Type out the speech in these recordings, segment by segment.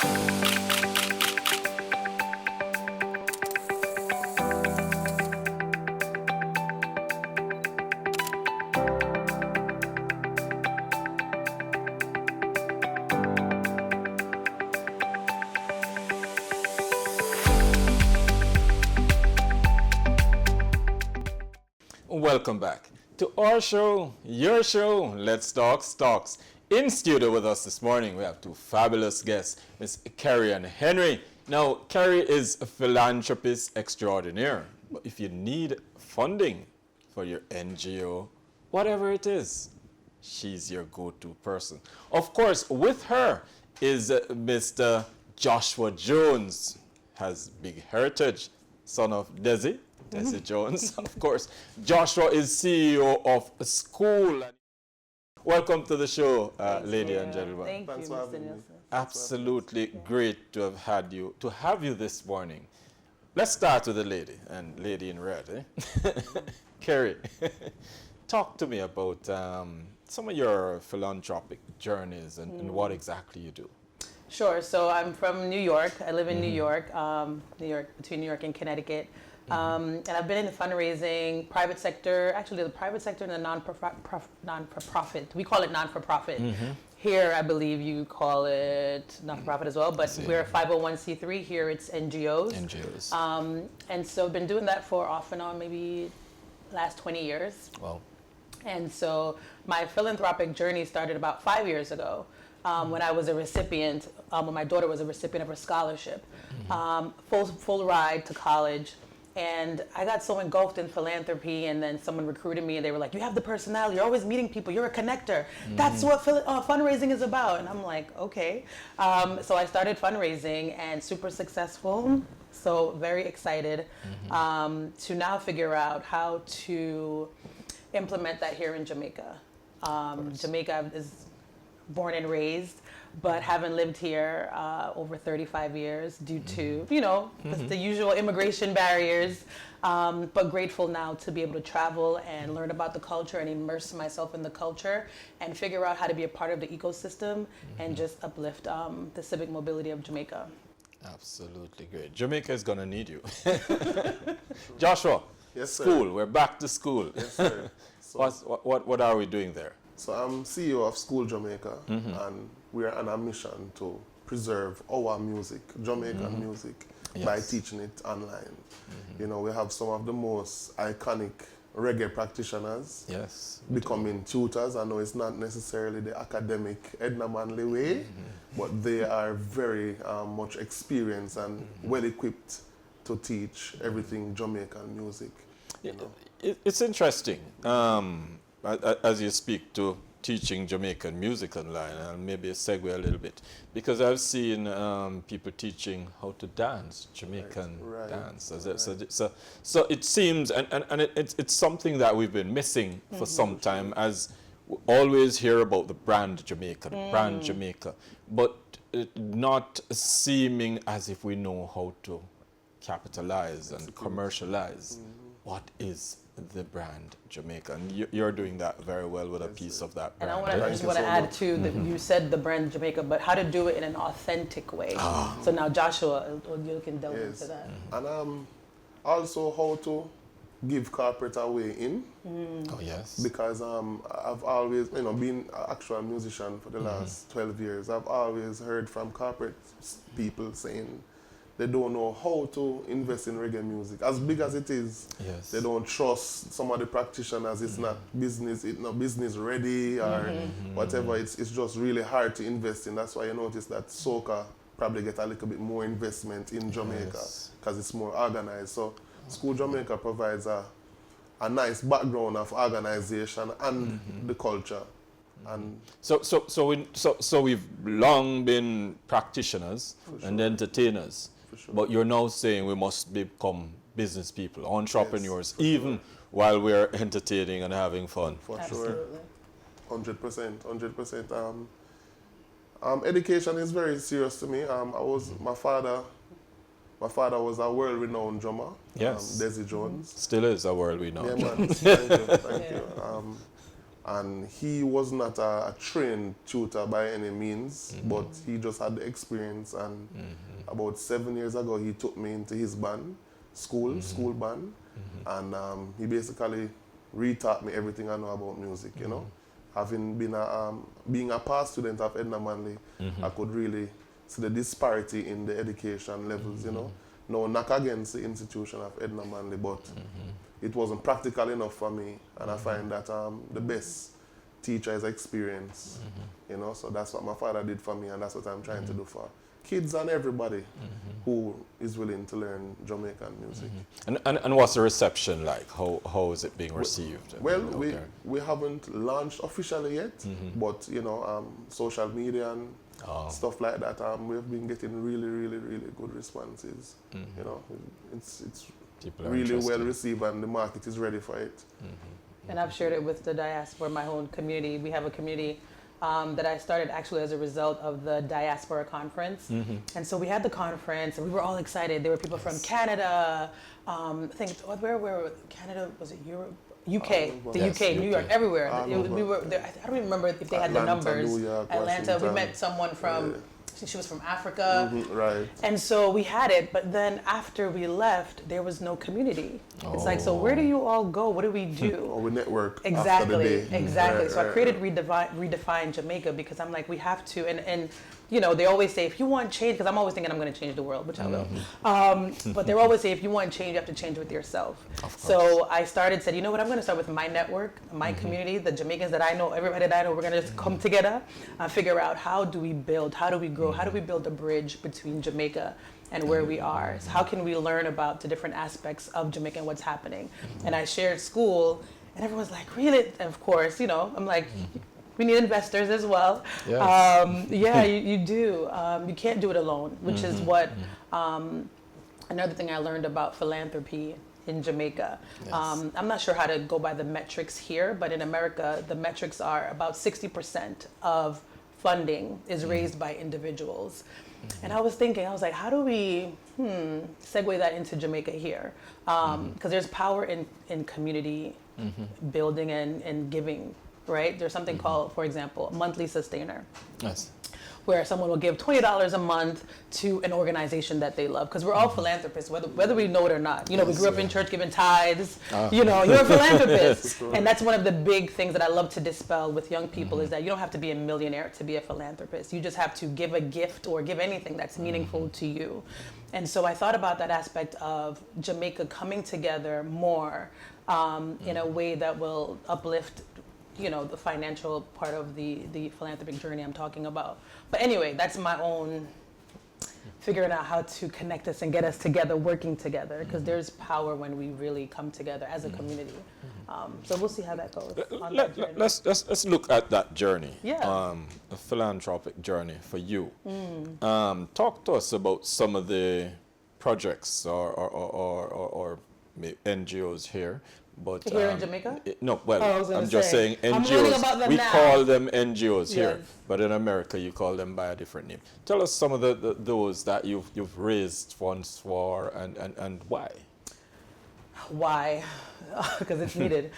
Welcome back to our show, your show, Let's Talk Stocks. In studio with us this morning, we have two fabulous guests, Miss Carrie and Henry. Now, Carrie is a philanthropist extraordinaire. But if you need funding for your NGO, whatever it is, she's your go-to person. Of course, with her is Mr. Joshua Jones, has big heritage, son of Desi Jones, of course. Joshua is CEO of a school. Welcome to the show, lady and gentlemen. Thank you, Mr. Nielsen. Absolutely great to have you this morning. Let's start with the lady, and lady in red, Carrie, talk to me about some of your philanthropic journeys and what exactly you do. Sure. So I'm from New York. I live in New York, between New York and Connecticut. And I've been in the fundraising, private sector, actually the private sector and the non-for-profit. We call it non-for-profit. Here, I believe you call it non-for-profit as well, but we're a 501c3. Here, it's NGOs. And so I've been doing that for off and on maybe last 20 years. Wow. And so my philanthropic journey started about 5 years ago. When I was a recipient, when my daughter was a recipient of her scholarship, full ride to college. And I got so engulfed in philanthropy, and then someone recruited me, and they were like, "You have the personality. You're always meeting people. You're a connector. That's what fundraising is about." And I'm like, "Okay." So I started fundraising, and super successful. So very excited to now figure out how to implement that here in Jamaica. Jamaica is born and raised, but haven't lived here over 35 years due to, the usual immigration barriers, but grateful now to be able to travel and learn about the culture and immerse myself in the culture and figure out how to be a part of the ecosystem and just uplift the civic mobility of Jamaica. Absolutely great. Jamaica is going to need you. Joshua, yes, school. Sir. We're back to school. Yes, sir. So, what are we doing there? So I'm CEO of School Jamaica, and we're on a mission to preserve our music, Jamaican music, by teaching it online. We have some of the most iconic reggae practitioners becoming tutors. I know it's not necessarily the academic Edna Manley way, but they are very much experienced and well equipped to teach everything Jamaican music. It's interesting. As you speak to teaching Jamaican music online, and maybe a segue a little bit, because I've seen people teaching how to dance, Jamaican dance. So it seems, and it's something that we've been missing for some time, as we always hear about the brand Jamaica, but not seeming as if we know how to capitalize and commercialize what is the brand Jamaica, and you're doing that very well with a piece of that brand. And I just want to add too that you said the brand Jamaica, but how to do it in an authentic way. So now Joshua, you can delve into that. And also how to give corporate a way in. Oh yes. Because I've always, been an actual musician for the last 12 years. I've always heard from corporate people saying they don't know how to invest in reggae music. As big as it is, they don't trust some of the practitioners. It's not business ready or whatever. It's just really hard to invest in. That's why you notice that soca probably get a little bit more investment in Jamaica because it's more organized. So School Jamaica provides a nice background of organization and the culture. And so we've long been practitioners and entertainers. Sure. But you're now saying we must become business people, entrepreneurs, even while we're entertaining and having fun. For sure. 100%. Education is very serious to me. My father was a world-renowned drummer. Desi Jones. Still is a world-renowned drummer. Thank you. And he was not a trained tutor by any means, but he just had the experience. And about 7 years ago, he took me into his band, school band, and he basically retaught me everything I know about music, you know. Having been being a past student of Edna Manley, I could really see the disparity in the education levels, you know. No knock against the institution of Edna Manley, but it wasn't practical enough for me, and I find that the best teacher is experience, you know. So that's what my father did for me, and that's what I'm trying to do for kids and everybody who is willing to learn Jamaican music. And what's the reception like? How is it being received? Well, we haven't launched officially yet, but you know, social media and stuff like that, we've been getting really good responses. You know, it's People are really interested. well received, and the market is ready for it. And I've shared it with the diaspora, my own community. We have a community that I started actually as a result of the diaspora conference. And so we had the conference, and we were all excited. There were people from Canada, I think, where were Canada, was it Europe? UK, the Yes, UK, New York, UK. everywhere. All We over. were there, I don't even remember if they had the Atlanta, numbers. New York, Atlanta, we Washington. met someone from, I think she was from Africa. Right. And so we had it, but then after we left, there was no community. It's like, so where do you all go? What do we do? Or we network after the Exactly, day. exactly. Right, So I right, created right. Redefine Jamaica because I'm like, we have to, and you know, they always say, if you want change, because I'm always thinking I'm going to change the world, which I will. But they always say, if you want change, you have to change with yourself. So I said, you know what, I'm going to start with my network, my community, the Jamaicans that I know, everybody that I know, we're going to just come together and figure out how do we build, how do we grow, how do we build a bridge between Jamaica and where we are. So how can we learn about the different aspects of Jamaica and what's happening? And I shared school, and everyone's like, really? And of course, you know, I'm like, we need investors as well. Yes. Yeah, you do. You can't do it alone, which is what another thing I learned about philanthropy in Jamaica. Yes. I'm not sure how to go by the metrics here, but in America, the metrics are about 60% of funding is raised by individuals. And I was thinking, I was like, how do we segue that into Jamaica here? Because there's power in community building and giving, right? There's something called, for example, a monthly sustainer, Yes. where someone will give $20 a month to an organization that they love. Because we're all philanthropists, whether we know it or not. You know, we grew up in church giving tithes. You know, you're a philanthropist. And that's one of the big things that I love to dispel with young people is that you don't have to be a millionaire to be a philanthropist. You just have to give a gift or give anything that's meaningful to you. And so I thought about that aspect of Jamaica coming together more in a way that will uplift, you know, the financial part of the philanthropic journey I'm talking about. But anyway, that's my own figuring out how to connect us and get us together, working together, because there's power when we really come together as a community. So we'll see how that goes. On that journey. Let's look at that journey. Yeah. A philanthropic journey for you. Talk to us about some of the projects or maybe NGOs here. But Here in Jamaica? No, well, Oh, I was gonna I'm just say, saying I'm learning NGOs. about them We now. call them NGOs here, Yes. but in America you call them by a different name. Tell us some of those that you've raised funds for and why. Why? Because it's needed.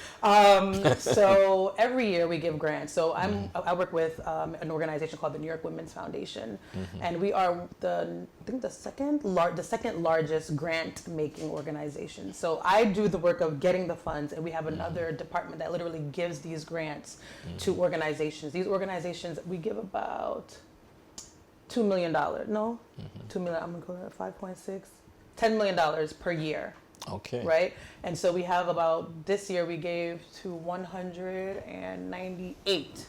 So every year we give grants. So I work with an organization called the New York Women's Foundation, and we are the second largest grant making organization. So I do the work of getting the funds, and we have another department that literally gives these grants to organizations. These organizations, we give about $2 million. No, $2 million. I'm gonna go to 5.6, $10 million per year. Okay. Right? And so we have about, this year we gave to 198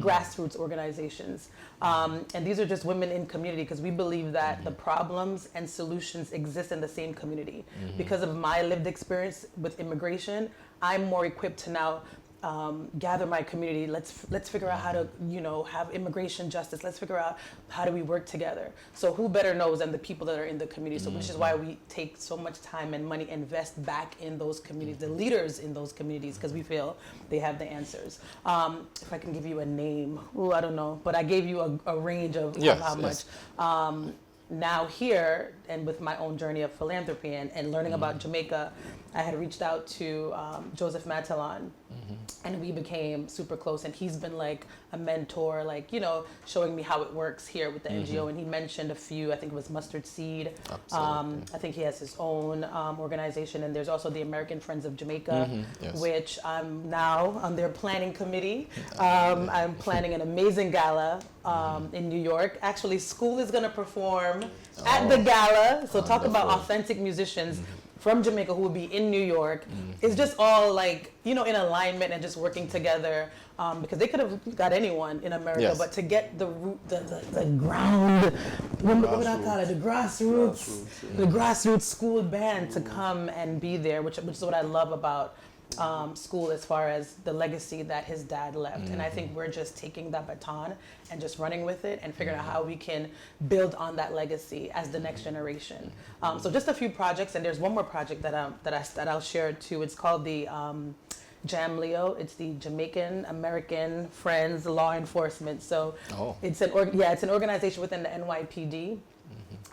grassroots organizations. And these are just women in community because we believe that the problems and solutions exist in the same community. Because of my lived experience with immigration, I'm more equipped to now gather my community. Let's figure out how to, you know, have immigration justice. Let's figure out how do we work together. So who better knows than the people that are in the community? So which is why we take so much time and money, invest back in those communities, the leaders in those communities, because we feel they have the answers. If I can give you a name, I don't know, but I gave you a range of how much. Now here, and with my own journey of philanthropy and learning about Jamaica, I had reached out to Joseph Matelon, And we became super close, and he's been like a mentor, like, showing me how it works here with the NGO. And he mentioned a few, I think it was Mustard Seed. Absolutely. I think he has his own organization, and there's also the American Friends of Jamaica, Yes. which I'm now on their planning committee. I'm planning an amazing gala in New York. Actually, school is going to perform at the gala. So talk about Wonderful. authentic musicians from Jamaica who will be in New York. It's just all like, in alignment and just working together, because they could have got anyone in America, Yes. but to get the root, the ground, what would I call it? The grassroots, the grassroots school band to come and be there, which is what I love about school, as far as the legacy that his dad left. And I think we're just taking that baton and just running with it and figuring out how we can build on that legacy as the next generation. So just a few projects, and there's one more project that I'll share too. It's called the Jam Leo. It's the Jamaican American Friends Law Enforcement. So it's an organization within the NYPD.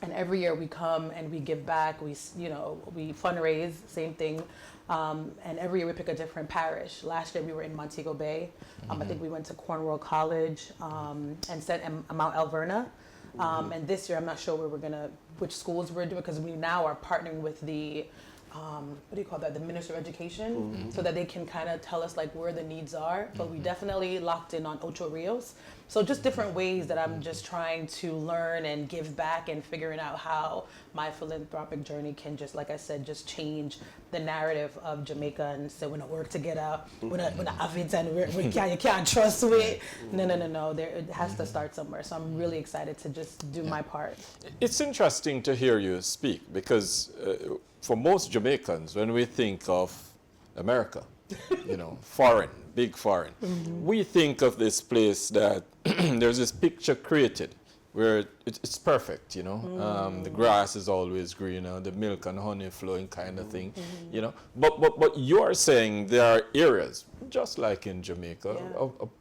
And every year we come and we give back. We fundraise, same thing. And every year we pick a different parish. Last year we were in Montego Bay. I think we went to Cornwall College and Mount Alverna. And this year I'm not sure which schools we're doing, because we now are partnering with the the Minister of Education, so that they can kind of tell us like where the needs are. But we definitely locked in on Ocho Rios. So just different ways that I'm just trying to learn and give back, and figuring out how my philanthropic journey can just, like I said, just change the narrative of Jamaica. And so when I work to get out, when I have it and you can't trust it. No. It has to start somewhere. So I'm really excited to just do my part. It's interesting to hear you speak, because for most Jamaicans, when we think of America, foreign, big foreign, we think of this place that there's this picture created where it's perfect, the grass is always greener, the milk and honey flowing kind of thing, But you are saying there are areas, just like in Jamaica,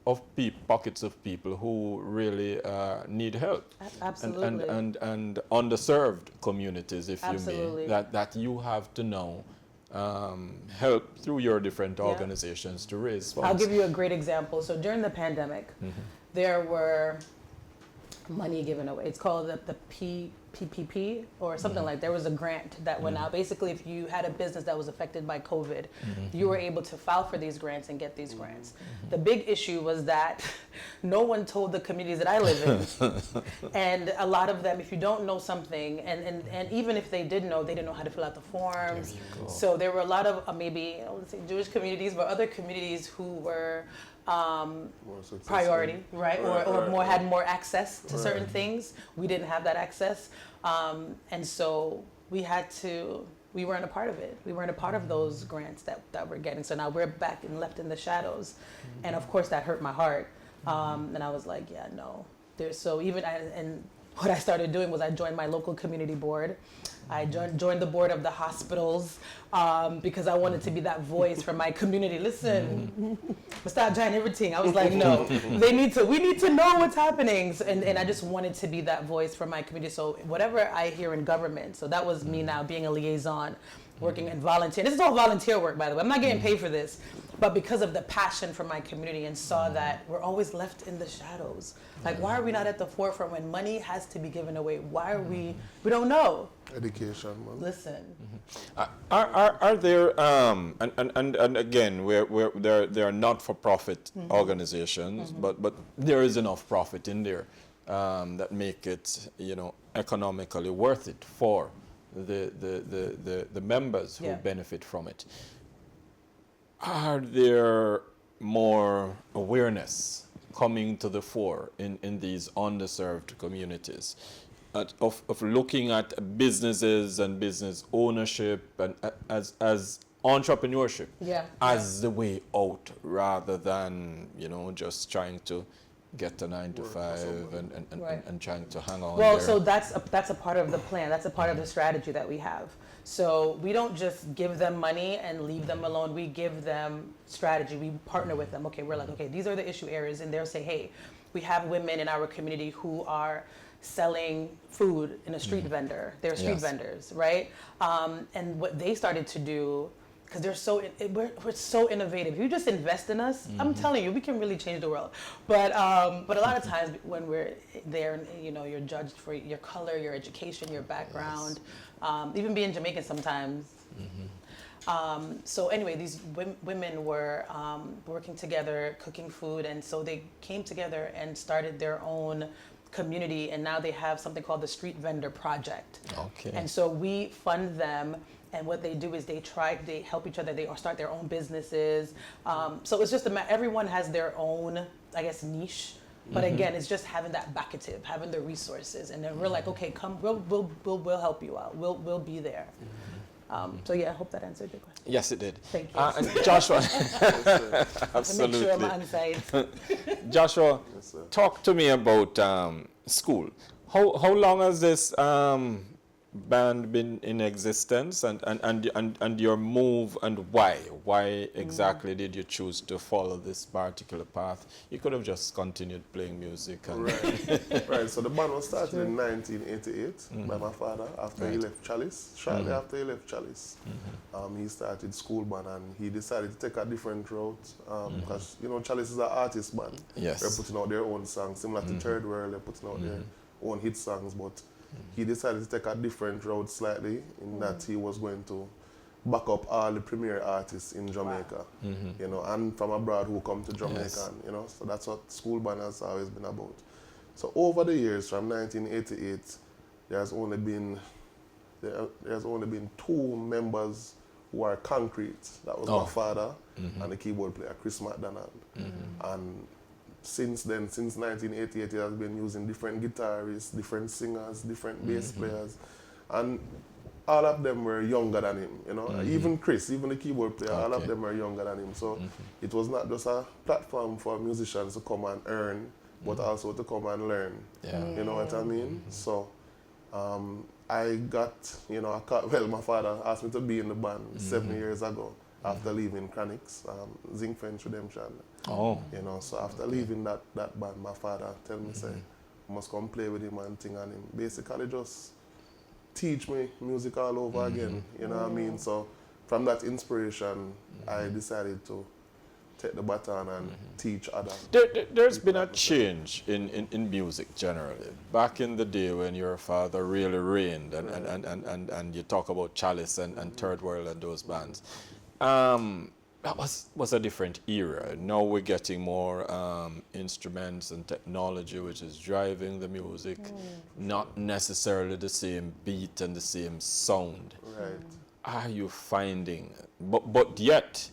of pockets of people who really need help. Absolutely. And underserved communities, if Absolutely. you may, that you have to know help through your different organizations to raise funds. I'll give you a great example. So during the pandemic, there were money given away. It's called the PPP or something like that. There was a grant that went out. Basically, if you had a business that was affected by COVID, you were able to file for these grants and get these grants. The big issue was that no one told the communities that I live in. And a lot of them, if you don't know something, and even if they did know, they didn't know how to fill out the forms. So there were a lot of maybe, I wouldn't say Jewish communities, but other communities who were priority, right? Or had more access to certain things. We didn't have that access. And so we weren't a part of it. We weren't a part of those grants that we're getting. So now we're back and left in the shadows. And of course that hurt my heart. And I was like, no. And what I started doing was I joined my local community board. I joined the board of the hospitals because I wanted to be that voice for my community. Listen, I started joining everything. I was like, no, we need to know what's happening. And I just wanted to be that voice for my community. So whatever I hear in government, so that was me now being a liaison, working and volunteering. This is all volunteer work, by the way. I'm not getting paid for this. But because of the passion for my community, and saw that we're always left in the shadows. Like, why are we not at the forefront when money has to be given away? Why are we don't know. Education, man. Listen. Are there and again, where there are not-for-profit organizations, but there is enough profit in there that make it economically worth it for the members who benefit from it. Are there more awareness coming to the fore in these underserved communities of looking at businesses and business ownership and as entrepreneurship as the way out, rather than just trying to get a 9 to 5 and trying to hang on Well, there. so that's a part of the plan. That's a part of the strategy that we have. So we don't just give them money and leave them alone. We give them strategy. We partner with them. Okay, we're like, okay, these are the issue areas. And they'll say, hey, we have women in our community who are selling food in a street vendor. They're street vendors, right? And what they started to do because we're so innovative. If you just invest in us, I'm telling you, we can really change the world. But a lot of times when we're there, you know, you're judged for your color, your education, your background, even being Jamaican sometimes. So anyway, these women were working together, cooking food, and so they came together and started their own community, and now they have something called the Street Vendor Project. Okay. And so we fund them, and what they do is they help each other, they start their own businesses. So it's just everyone has their own, I guess, niche. But again, it's just having that backative, having the resources, and then we're like, okay, come, we'll help you out. We'll be there. So yeah, I hope that answered your question. Yes, it did. Thank you. And Joshua, Make sure I'm absolutely. on site. Joshua, Yes, sir. talk to me about school. How long has this band been in existence, and your move, and why? Why exactly did you choose to follow this particular path? You could have just continued playing music. And Right. Right. So the band was started in 1988 by my father after he left Chalice. Shortly after he left Chalice, he started school band, and he decided to take a different route because you know Chalice is an artist band. Yes. They're putting out their own songs, similar to Third World. They're putting out their own hit songs, but he decided to take a different route slightly in that he was going to back up all the premier artists in Jamaica, you know, and from abroad who come to Jamaica, Yes. you know. So that's what school band has always been about. So over the years, from 1988, there's only been two members who are concrete. That was my father and the keyboard player, Chris McDonald. And since then, since 1988, he has been using different guitarists, different singers, different bass players, and all of them were younger than him, you know. Even Chris, even the keyboard player, all of them were younger than him. So it was not just a platform for musicians to come and earn, but also to come and learn. Yeah. You know what I mean? So I got, you know, my father asked me to be in the band 7 years ago after leaving Chronics, Zinc Fence Redemption. Oh. You know, so after leaving that band, my father tell me, say, I must come play with him and thing, and him basically just teach me music all over again, you know what I mean? So from that inspiration, I decided to take the baton and teach others. There's been a change in music generally. Back in the day when your father really reigned, and you talk about Chalice and Third World and those bands, that was a different era. Now we're getting more instruments and technology which is driving the music, not necessarily the same beat and the same sound. Right. Are you finding, but yet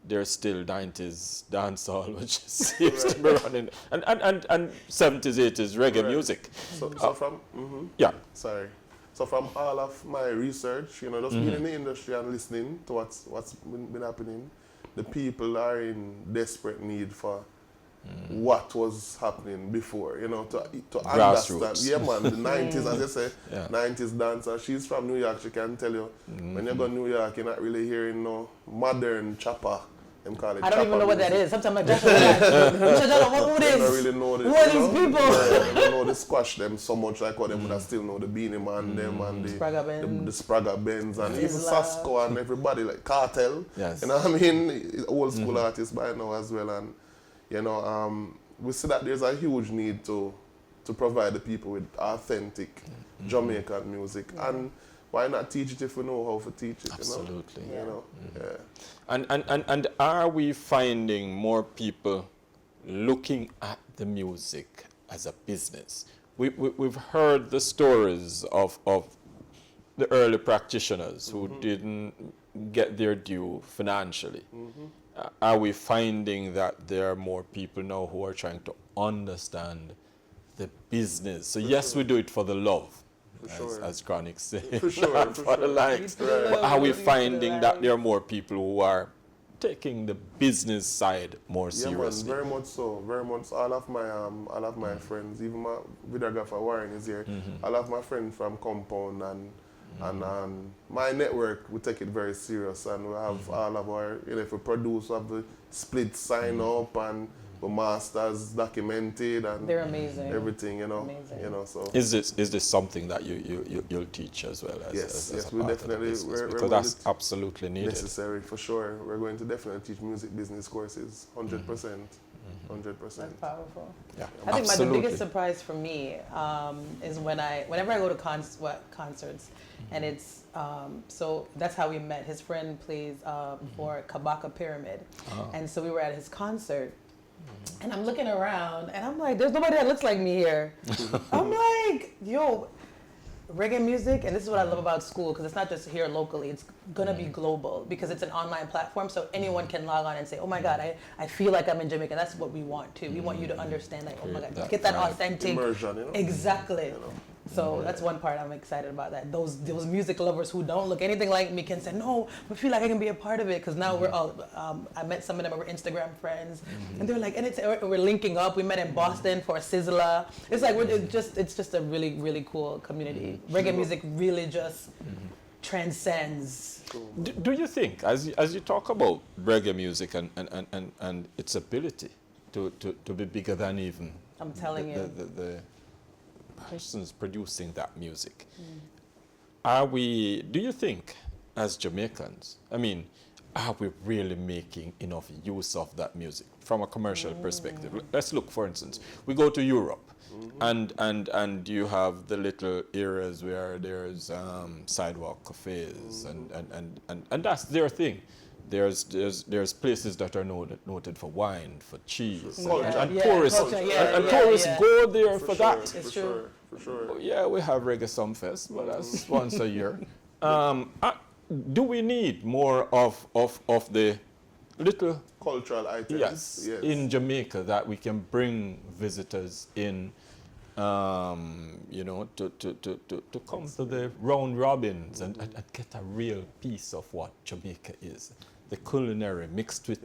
there's still 90s dancehall which seems to be running, and 70s, 80s reggae music. So from, Yeah. sorry. So from all of my research, you know, just being in the industry and listening to what's been happening, the people are in desperate need for what was happening before, you know, to understand. Grassroots. Yeah, man, the 90s, as you say, Yeah. 90s dancer. She's from New York, she can tell you, when you go to New York, you're not really hearing no modern chopper. Them call it I don't even chopper know what that music. is. Sometimes I just who They don't this? really know Who are these people? Yeah, they don't know the squash them so much like how they would have still know the Beanie Man them and the Spragga Benz. the Spragga Benz and even Isla. Sasko and everybody like Cartel. Yes. You know what I mean? Old school artists by now as well, and you know we see that there's a huge need to provide the people with authentic Jamaican music, and why not teach it if we know how to teach it? Absolutely. You know, yeah. And are we finding more people looking at the music as a business? We've heard the stories of the early practitioners who didn't get their due financially. Are we finding that there are more people now who are trying to understand the business? So yes, we do it for the love, sure. as Chronic say, For sure, not for for the sure. likes. Right. But are we For the finding that likes. there are more people who are taking the business side more Yeah, man, seriously? very much so, very much. So all of my friends, even my videographer Warren is here. All of my friends from Compound and my network, we take it very serious, and we have all of our, you know, if we produce, we have the split sign up, and the masters documented and They're amazing. everything, Amazing. So Is this something that you'll teach as well as, yes, as a we part of the definitely business? we're Because going that's to absolutely needed. necessary for sure. We're going to definitely teach music business courses, 100%, 100%. That's powerful. Yeah, I think the absolutely. biggest surprise for me is whenever I go to concerts, and it's so that's how we met. His friend plays for Kabaka Pyramid, and so we were at his concert, and I'm looking around, and I'm like, there's nobody that looks like me here. I'm like, yo, reggae music, and this is what I love about school, because it's not just here locally, it's gonna be global, because it's an online platform, so anyone can log on and say, oh my God, I feel like I'm in Jamaica. That's what we want too. We want you to understand, like, oh my God, get that authentic Immersion, exactly. So that's one part I'm excited about, that those music lovers who don't look anything like me can say, no, I feel like I can be a part of it, because now we're all, I met some of them, were Instagram friends, and they're like, and we're linking up. We met in Boston for a Sizzler. It's like, it's just a really, really cool community. Reggae music really just transcends. Do you think, as you talk about reggae music and its ability to be bigger than even I'm telling you. the persons producing that music, do you think, as Jamaicans, I mean, are we really making enough use of that music from a commercial perspective? Let's look, for instance, we go to Europe, and you have the little areas where there's sidewalk cafes, and that's their thing. There's places that are noted for wine, for cheese, and tourists tourists go there for that. It's true. For sure. Yeah, we have Reggae Sumfest, but that's once a year. Do we need more of the little Cultural items. yes in Jamaica that we can bring visitors in, to come to the round robins and get a real piece of what Jamaica is, the culinary mixed with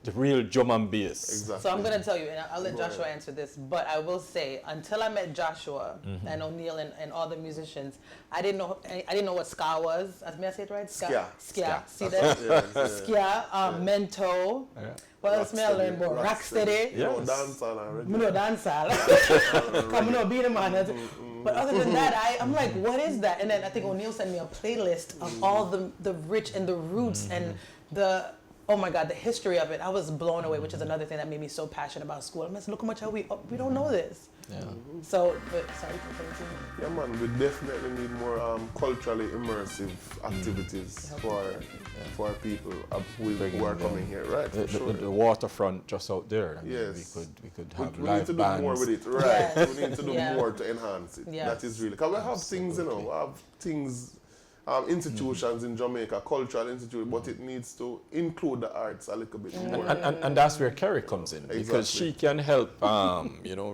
the real drum and bass. Exactly. So I'm going to tell you, and I'll let Joshua answer this, but I will say, until I met Joshua and O'Neill and all the musicians, I didn't know what ska was. May I say it right? Skia. See that? Skia, Mento. Yeah. What else may I learn about? Rocksteady. You know, Yes. dancehall and Me know dancehall. Come on, beat 'em on it. But other than that, I'm like, what is that? And then I think O'Neill sent me a playlist of all the rich and the roots and the, oh my God, the history of it. I was blown away, which is another thing that made me so passionate about school. I'm like, look how much we don't know this. Yeah. So, but sorry for continuing. yeah, man, we definitely need more culturally immersive activities for people who are coming here, right? For sure. The waterfront just out there. I mean, Yes. we could have We live need to do bands. more with it, right? Yes. We need to do Yeah. more to enhance it. Yes. That is really, because we have things, we have things, institutions in Jamaica, cultural institutions, but it needs to include the arts a little bit more. And that's where Kerry comes in, because she can help,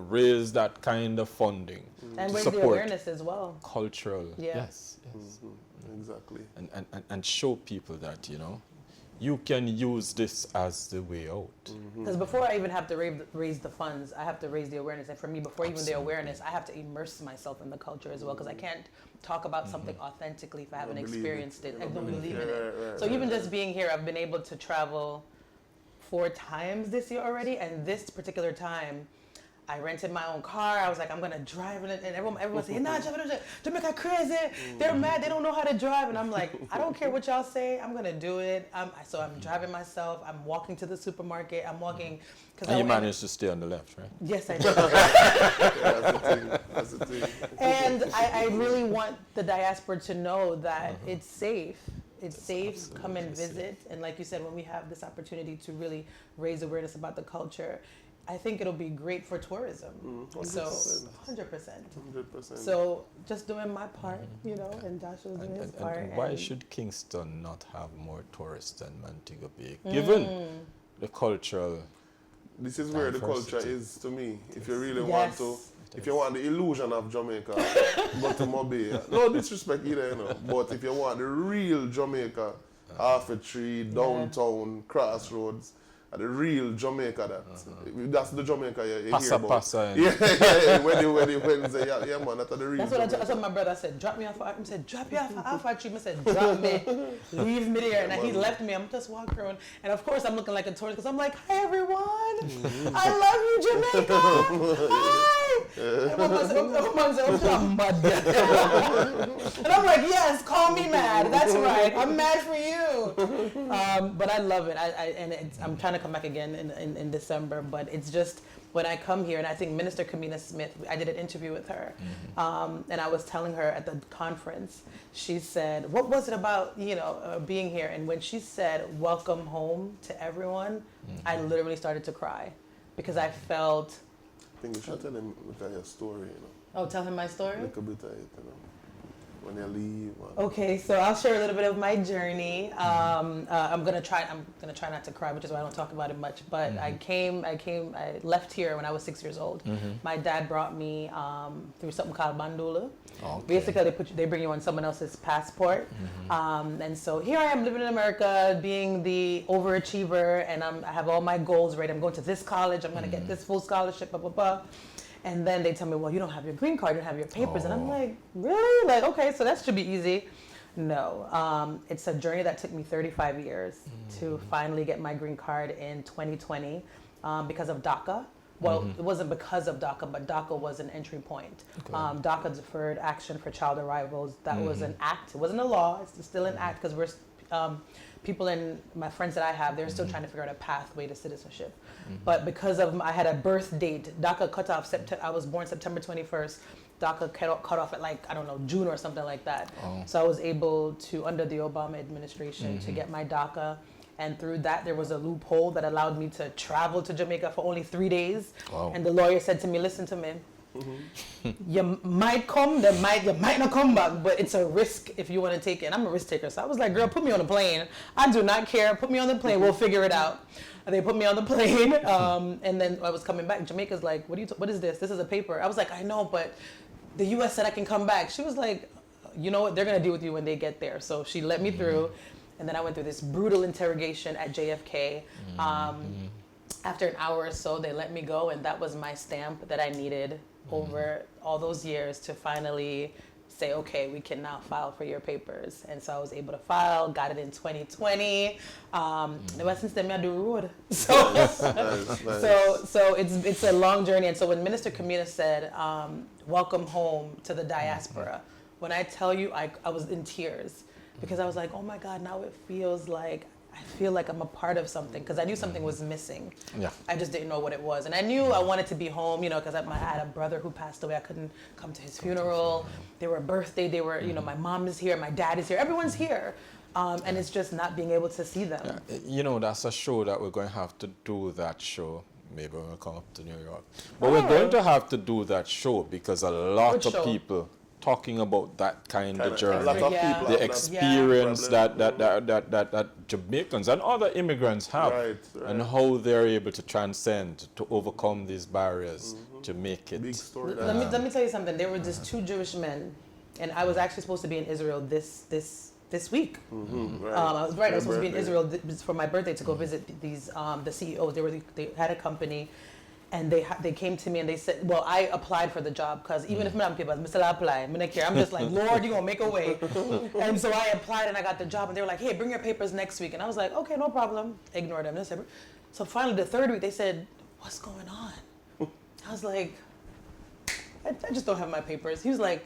raise that kind of funding And to raise the support awareness as well. cultural, Yeah. yes, Exactly. and show people that you can use this as the way out. Because before I even have to raise the funds, I have to raise the awareness. And for me, before even the awareness, I have to immerse myself in the culture as well. Because I can't talk about something authentically if I haven't experienced it. I don't believe in it. So even just being here, I've been able to travel 4 times this year already. And this particular time, I rented my own car. I was like, I'm gonna drive, and everyone saying, "Nah, Jamaica crazy. They're mad. They don't know how to drive." And I'm like, I don't care what y'all say. I'm gonna do it. So I'm driving myself. I'm walking to the supermarket. I'm walking. And you managed to stay on the left, right? Yes, I did. That's the thing. And I really want the diaspora to know that it's safe. It's safe. Come and visit. And like you said, when we have this opportunity to really raise awareness about the culture, I think it'll be great for tourism. 100%. So 100%. 100%. So just doing my part, and Joshua's doing his part. And why should Kingston not have more tourists than Montego Bay, given the cultural? This is where the culture diversity. is to me. If you really Yes. want to, if you want the illusion of Jamaica, go to Mobay. No disrespect either, but if you want the real Jamaica, Half a Tree, downtown, Crossroads, the real Jamaica that's the Jamaica you hear Passa, about. passa. Yeah. When they say, yeah, man, that's the real That's Jamaica. that's what my brother said. Drop me off. I said, drop you off Alpha Tree. I said, drop me. Leave me there. And then he left me. I'm just walking around. And of course, I'm looking like a tourist because I'm like, hi, everyone. I love you, Jamaica. Hi. Everyone's I'm mud. And I'm like, yes, call me mad. That's right. I'm mad for you. But I love it. I'm trying to come back again in December. But it's just when I come here, and I think Minister Kamina Smith, I did an interview with her, and I was telling her at the conference, she said, what was it about, being here? And when she said, welcome home to everyone, I literally started to cry because I felt... I think you should tell him your story, Oh, tell him my story? A little bit of it, when you leave. Okay, so I'll share a little bit of my journey. I'm gonna try not to cry, which is why I don't talk about it much. But I left here when I was 6 years old. My dad brought me through something called bandula. Okay. Basically, they bring you on someone else's passport. And so here I am living in America, being the overachiever, and I have all my goals right. I'm going to this college. I'm gonna get this full scholarship. Blah blah blah. And then they tell me, well, you don't have your green card, you don't have your papers. And I'm like, really? Like, okay, so that should be easy. No, it's a journey that took me 35 years to finally get my green card in 2020 because of DACA. Well, it wasn't because of DACA, but DACA was an entry point. Okay. DACA, Deferred Action for Child Arrivals, that was an act. It wasn't a law, it's still an act because we're... people and my friends that I have, they're still trying to figure out a pathway to citizenship. But because of, I had a birth date, DACA cut off, I was born September 21st, DACA cut off at June or something like that. So I was able to, under the Obama administration, to get my DACA. And through that, there was a loophole that allowed me to travel to Jamaica for only 3 days. Wow. And the lawyer said to me, listen to me, you might come, you might not come back, but it's a risk if you want to take it. And I'm a risk taker, so I was like, girl, put me on a plane. I do not care. Put me on the plane. We'll figure it out. And they put me on the plane, and then I was coming back. Jamaica's like, what is this? This is a paper. I was like, I know, but the U.S. said I can come back. She was like, you know what? They're gonna deal with you when they get there. So she let me through, and then I went through this brutal interrogation at JFK. After an hour or so, they let me go, and that was my stamp that I needed over all those years to finally say, okay, we can now file for your papers. And so I was able to file, got it in 2020. Ever since then, I do road. So, so it's a long journey. And so when Minister Kamina said, welcome home to the diaspora, when I tell you, I was in tears because I was like, oh my God, now it feels like I feel like I'm a part of something because I knew something was missing. Yeah. I just didn't know what it was. And I knew I wanted to be home, because I had a brother who passed away. I couldn't come to his funeral. They were birthday. They were, my mom is here. My dad is here. Everyone's here. And it's just not being able to see them. Yeah. That's a show that we're going to have to do that show. Maybe when we come up to New York. But we're going to have to do that show because a lot of people talking about that kind of journey, the experience that Jamaicans and other immigrants have, and how they're able to transcend, to overcome these barriers, to make it. Big story. Let me tell you something. There were just 2 Jewish men, and I was actually supposed to be in Israel this week. I was supposed to be in Israel for my birthday to go visit these the CEOs. They had a company. And they came to me and they said, well, I applied for the job because even if I'm not people, I'm still apply. I'm just like, Lord, you're going to make a way. And so I applied and I got the job. And they were like, hey, bring your papers next week. And I was like, okay, no problem. Ignore them. So finally, the 3rd week, they said, what's going on? I was like, I just don't have my papers. He was like,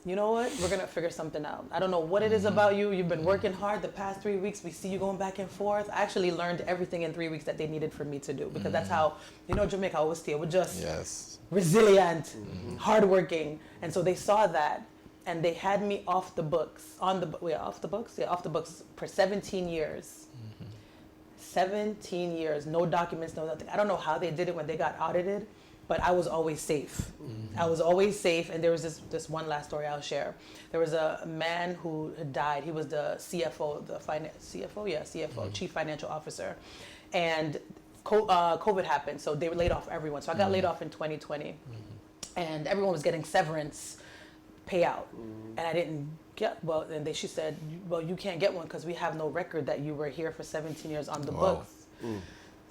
you know what? We're going to figure something out. I don't know what it is about you. You've been working hard the past 3 weeks. We see you going back and forth. I actually learned everything in 3 weeks that they needed for me to do because that's how, Jamaica always stay. We're just resilient, hardworking. And so they saw that and they had me off the books for 17 years. 17 years, no documents, no nothing. I don't know how they did it when they got audited. But I was always safe. I was always safe. And there was this one last story I'll share. There was a man who had died. He was the CFO, Chief Financial Officer. And COVID happened, so they laid off everyone. So I got laid off in 2020. And everyone was getting severance payout. And I didn't get, she said, well, you can't get one because we have no record that you were here for 17 years on the books.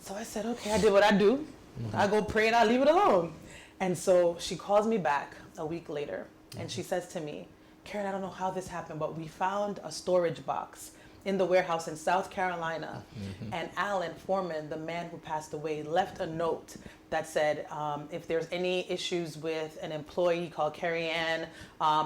So I said, okay, I did what I do. I go pray and I leave it alone. And so she calls me back a week later and she says to me, Karen, I don't know how this happened, but we found a storage box in the warehouse in South Carolina. And Alan Foreman, the man who passed away, left a note that said, if there's any issues with an employee called Carrie Ann,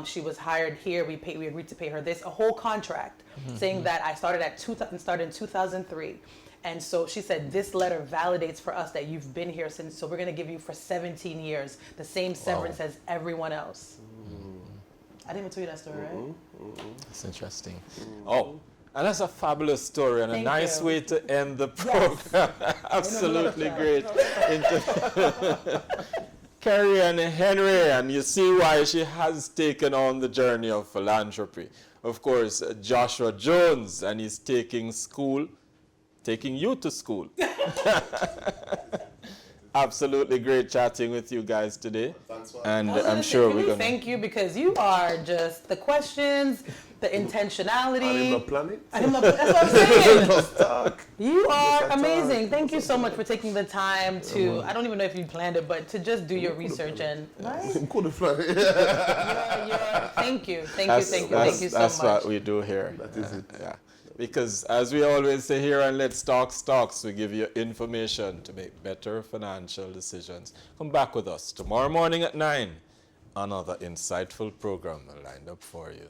she was hired here, we agreed to pay her this, a whole contract saying that I started in 2003. And so she said, this letter validates for us that you've been here since, so we're going to give you for 17 years, the same severance as everyone else. I didn't even tell you that story, right? That's interesting. Oh, and that's a fabulous story and Thank a nice you. way to end the program. Absolutely great. Carrie and Henry, and you see why she has taken on the journey of philanthropy. Of course, Joshua Jones, and he's taking you to school. Absolutely great chatting with you guys today. And I'm sure we're going to... Thank you, because you are just the questions, the intentionality. And in the planet. That's what I'm saying. Just talk. You are Just amazing. talk. Thank you so much for taking the time to, I don't even know if you planned it, but to just do your research and, right? Could have planned it. Thank you so That's much. what we do here. That is it. Yeah. Because as we always say here on Let's Talk Stocks, we give you information to make better financial decisions. Come back with us tomorrow morning at 9. Another insightful program lined up for you.